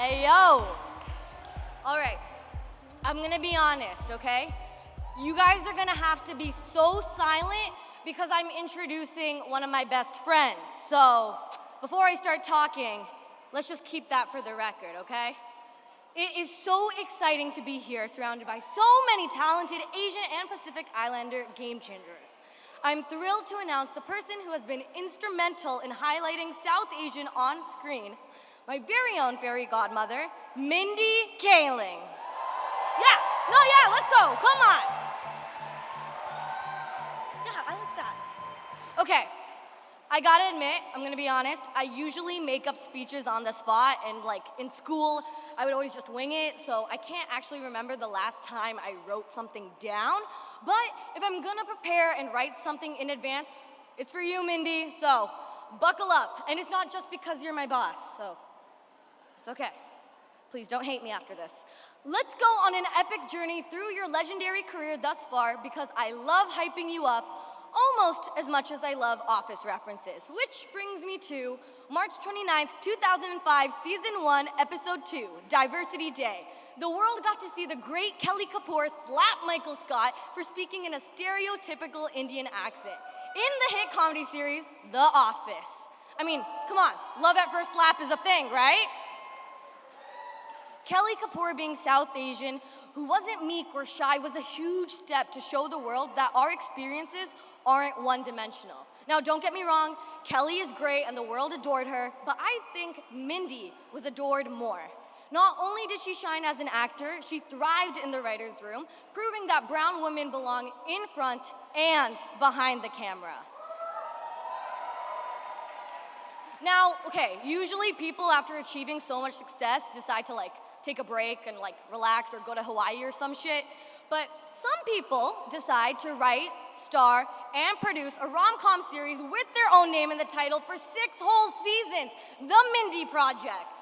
Ayo. All right, I'm gonna be honest, okay? You guys are gonna have to be so silent because I'm introducing one of my best friends. So before I start talking, let's just keep that for the record, okay? It is so exciting to be here surrounded by so many talented Asian and Pacific Islander game changers. I'm thrilled to announce the person who has been instrumental in highlighting South Asian on screen, my very own fairy godmother, Mindy Kaling. Let's go, come on. Yeah, I like that. Okay, I gotta admit, I'm gonna be honest, I usually make up speeches on the spot, and like in school, I would always just wing it, so I can't actually remember the last time I wrote something down, but if I'm gonna prepare and write something in advance, it's for you, Mindy, so buckle up. And it's not just because you're my boss, so it's okay. Please don't hate me after this. Let's go on an epic journey through your legendary career thus far because I love hyping you up almost as much as I love Office references, which brings me to March 29th, 2005, Season 1, Episode 2, Diversity Day. The world got to see the great Kelly Kapoor slap Michael Scott for speaking in a stereotypical Indian accent in the hit comedy series, The Office. I mean, come on, love at first slap is a thing, right? Kelly Kapoor, being South Asian, who wasn't meek or shy, was a huge step to show the world that our experiences aren't one-dimensional. Now, don't get me wrong, Kelly is great and the world adored her, but I think Mindy was adored more. Not only did she shine as an actor, she thrived in the writer's room, proving that brown women belong in front and behind the camera. Now, okay, usually people after achieving so much success decide to take a break and relax or go to Hawaii or some shit. But some people decide to write, star, and produce a rom-com series with their own name in the title for 6 whole seasons, The Mindy Project.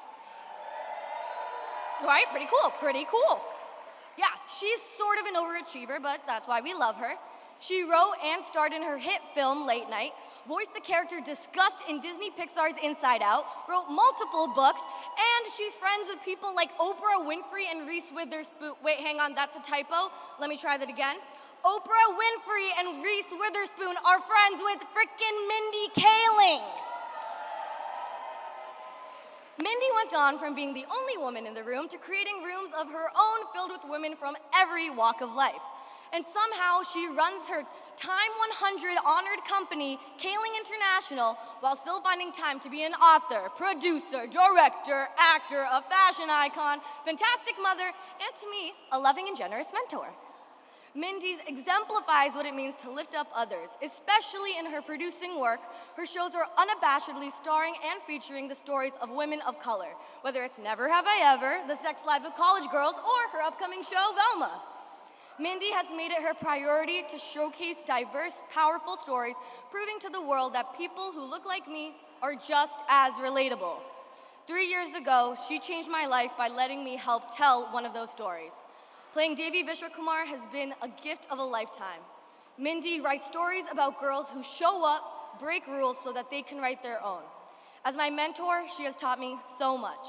Right, pretty cool. Yeah, she's sort of an overachiever, but that's why we love her. She wrote and starred in her hit film, Late Night, voiced the character Disgust in Disney Pixar's Inside Out, wrote multiple books, and she's friends with people like Oprah Winfrey and Reese Witherspoon. Wait, hang on, that's a typo. Let me try that again. Oprah Winfrey and Reese Witherspoon are friends with frickin' Mindy Kaling. Mindy went on from being the only woman in the room to creating rooms of her own filled with women from every walk of life. And somehow she runs her Time 100 honored company, Kaling International, while still finding time to be an author, producer, director, actor, a fashion icon, fantastic mother, and to me, a loving and generous mentor. Mindy exemplifies what it means to lift up others, especially in her producing work. Her shows are unabashedly starring and featuring the stories of women of color, whether it's Never Have I Ever, The Sex Life of College Girls, or her upcoming show, Velma. Mindy has made it her priority to showcase diverse, powerful stories, proving to the world that people who look like me are just as relatable. 3 years ago, she changed my life by letting me help tell one of those stories. Playing Devi Vishwakumar has been a gift of a lifetime. Mindy writes stories about girls who show up, break rules so that they can write their own. As my mentor, she has taught me so much.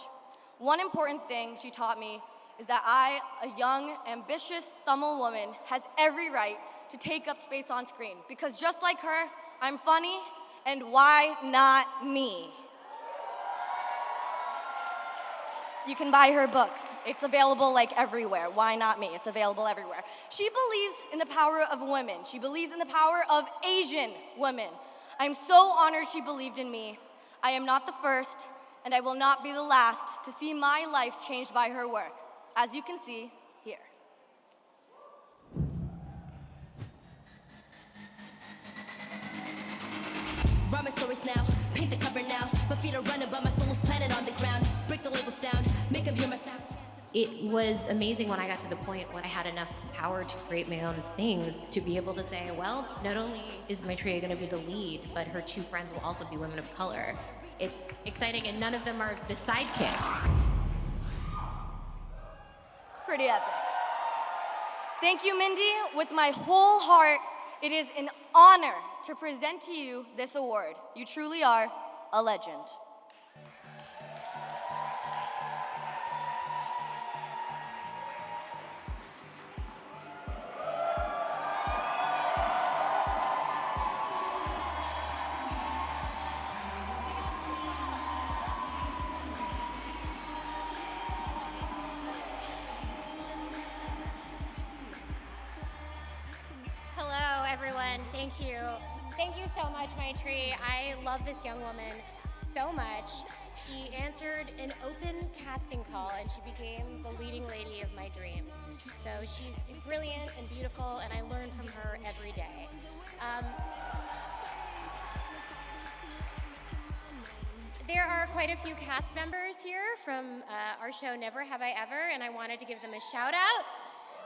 One important thing she taught me is that I, a young, ambitious Tamil woman, has every right to take up space on screen. Because just like her, I'm funny, and why not me? You can buy her book. It's available everywhere. Why not me? It's available everywhere. She believes in the power of women. She believes in the power of Asian women. I'm so honored she believed in me. I am not the first, and I will not be the last to see my life changed by her work. As you can see here. Write my stories now, paint the cover now. My feet are running, but my soul is planted on the ground. Break the labels down, make them hear my sound. It was amazing when I got to the point when I had enough power to create my own things to be able to say, well, not only is Maitreyi going to be the lead, but her 2 friends will also be women of color. It's exciting, and none of them are the sidekick. Pretty epic. Thank you, Mindy. With my whole heart, it is an honor to present to you this award. You truly are a legend. Thank you. Thank you so much, Maitreyi. I love this young woman so much. She answered an open casting call and she became the leading lady of my dreams. So she's brilliant and beautiful, and I learn from her every day. There are quite a few cast members here from our show Never Have I Ever, and I wanted to give them a shout out.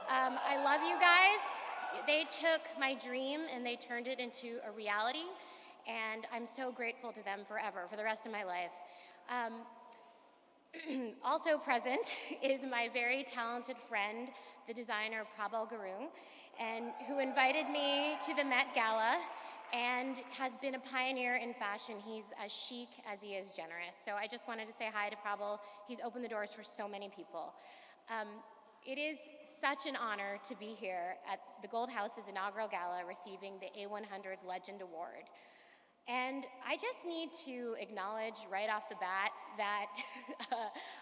I love you guys. They took my dream and they turned it into a reality, and I'm so grateful to them forever, for the rest of my life. Also present is my very talented friend, the designer Prabal Gurung, and who invited me to the Met Gala and has been a pioneer in fashion. He's as chic as he is generous. So I just wanted to say hi to Prabal. He's opened the doors for so many people. It is such an honor to be here at the Gold House's inaugural gala receiving the A100 Legend Award. And I just need to acknowledge right off the bat that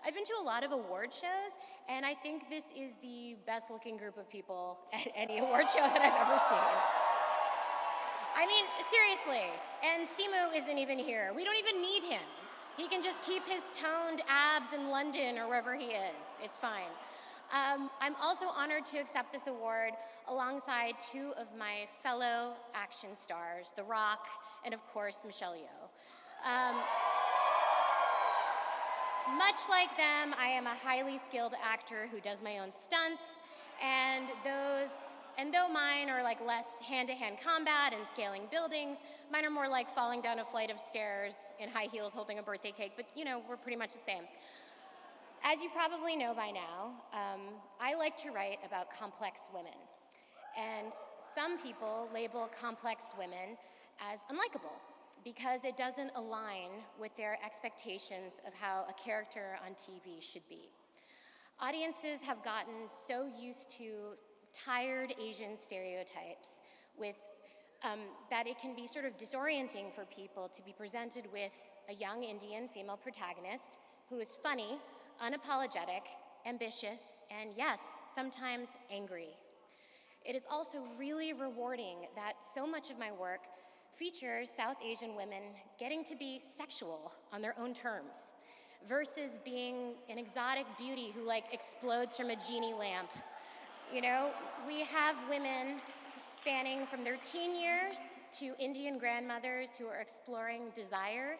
I've been to a lot of award shows, and I think this is the best looking group of people at any award show that I've ever seen. I mean, seriously, and Simu isn't even here. We don't even need him. He can just keep his toned abs in London or wherever he is. It's fine. I'm also honored to accept this award alongside two of my fellow action stars, The Rock and, of course, Michelle Yeoh. Much like them, I am a highly skilled actor who does my own stunts, and though mine are like less hand-to-hand combat and scaling buildings, mine are more like falling down a flight of stairs in high heels holding a birthday cake, but you know, we're pretty much the same. As you probably know by now, I like to write about complex women. And some people label complex women as unlikable because it doesn't align with their expectations of how a character on TV should be. Audiences have gotten so used to tired Asian stereotypes that it can be sort of disorienting for people to be presented with a young Indian female protagonist who is funny, unapologetic, ambitious, and yes, sometimes angry. It is also really rewarding that so much of my work features South Asian women getting to be sexual on their own terms versus being an exotic beauty who like explodes from a genie lamp. You know, we have women spanning from their teen years to Indian grandmothers who are exploring desire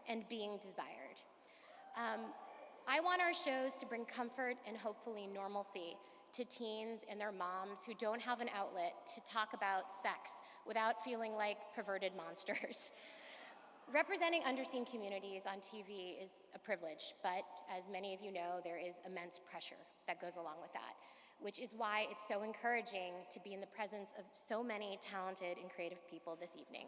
and being desired. I want our shows to bring comfort and hopefully normalcy to teens and their moms who don't have an outlet to talk about sex without feeling like perverted monsters. Representing underseen communities on TV is a privilege, but as many of you know, there is immense pressure that goes along with that, which is why it's so encouraging to be in the presence of so many talented and creative people this evening.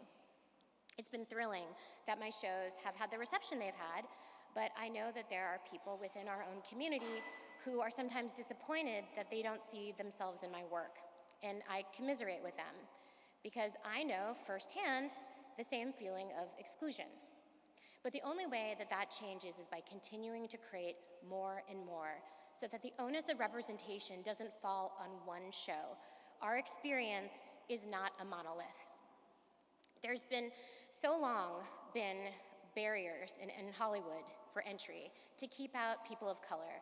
It's been thrilling that my shows have had the reception they've had, but I know that there are people within our own community who are sometimes disappointed that they don't see themselves in my work, and I commiserate with them because I know firsthand the same feeling of exclusion. But the only way that that changes is by continuing to create more and more so that the onus of representation doesn't fall on one show. Our experience is not a monolith. There's been so long been barriers in Hollywood for entry to keep out people of color.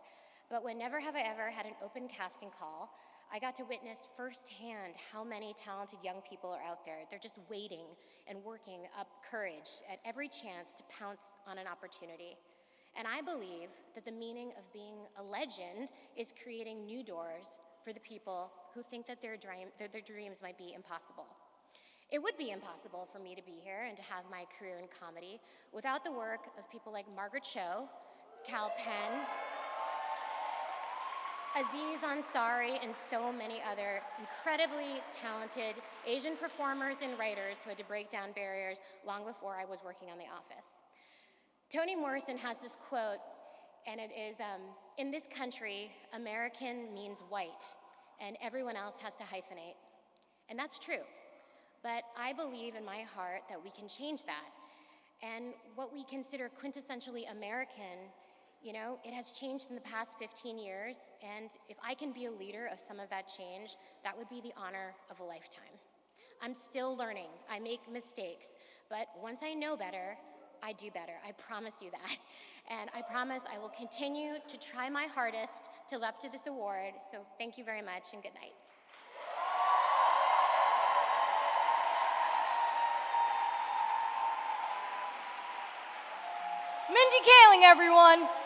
But when Never Have I Ever had an open casting call, I got to witness firsthand how many talented young people are out there. They're just waiting and working up courage at every chance to pounce on an opportunity. And I believe that the meaning of being a legend is creating new doors for the people who think that their dreams might be impossible. It would be impossible for me to be here and to have my career in comedy without the work of people like Margaret Cho, Cal Penn, Aziz Ansari, and so many other incredibly talented Asian performers and writers who had to break down barriers long before I was working on The Office. Toni Morrison has this quote, and it is, in this country, American means white, and everyone else has to hyphenate. And that's true. But I believe in my heart that we can change that. And what we consider quintessentially American, you know, it has changed in the past 15 years, and if I can be a leader of some of that change, that would be the honor of a lifetime. I'm still learning. I make mistakes. But once I know better, I do better. I promise you that. And I promise I will continue to try my hardest to live up to this award. So thank you very much and good night. Mindy Kaling, everyone.